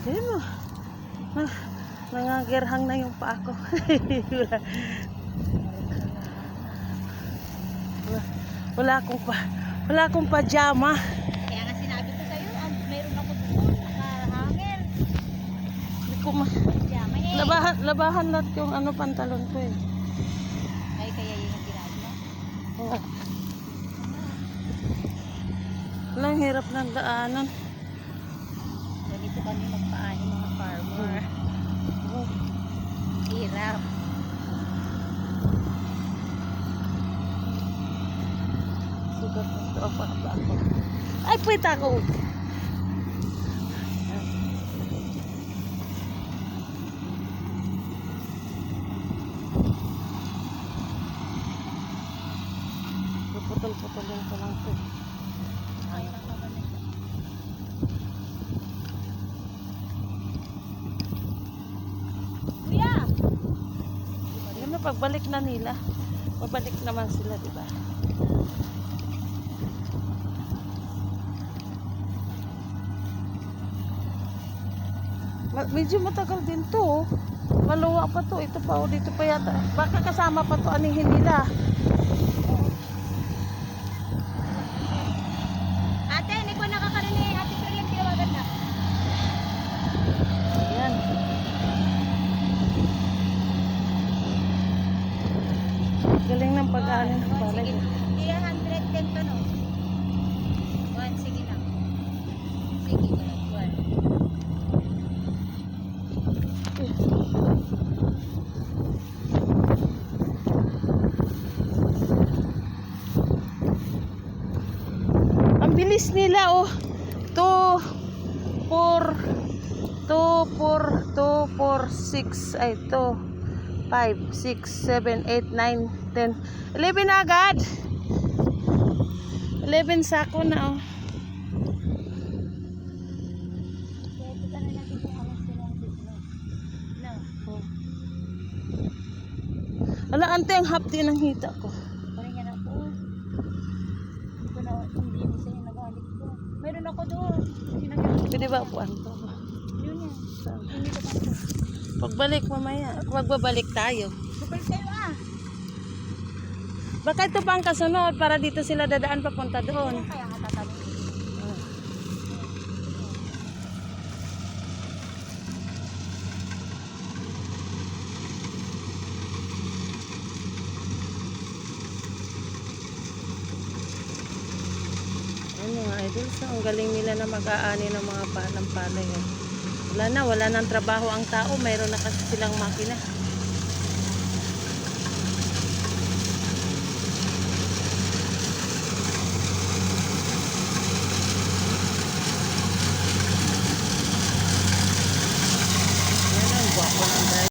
Tignan mo. Nangagerhang na yung paa ko. Wala akong pajama. Kaya nga sinabi ko sa'yo, mayroon ako doon, nakahangel. Hindi ko Pajama eh. labahan lahat yung pantalon ko eh. Ay, kaya yun ang ginagawa. Oo. Walang hirap ng daanan. Ganito kami magpaani mga farmer. Hirap. Sugat ito ako. Ay, puwita ako. Putol-putulin ko lang ito. Kuya! Yun na, pagbalik na nila. Pabalik naman sila, di ba? Medyo matagal din to. Maluwa pa to. Ito pa, dito pa yata. Baka kasama pa to anihin nila. Ate, hindi ko nakakarinig. Ate, pero yung tinawagan na. Ayan. Galing ng pag-aanin ng balay. Sige, 110 pa no? 1, sige na. Sige, 1. Ang bilis nila oh. 2, 4, 6, ay 2, 5, 6, 7, 8, 9, 10, 11 na agad. 11 sako na oh. Kaya ito na natin kung anong silang business. No. Wala ante ang hapdi ng hita ko. Parang yan ako. Ito na, hindi mo sa'yo nagalik ko. Meron ako doon. Pwede ba upuan to? Yun yan. Hindi ko pa ito. Pagbalik mamaya. Magbabalik tayo. Balik kayo ah. Baka ito pa ang kasunod para dito sila dadaan papunta doon. Kaya nga tatanong. Ayun mga idol, so ang galing nila na mag-aani ng mga palay. Wala nang trabaho ang tao, mayroon na kasi silang makina.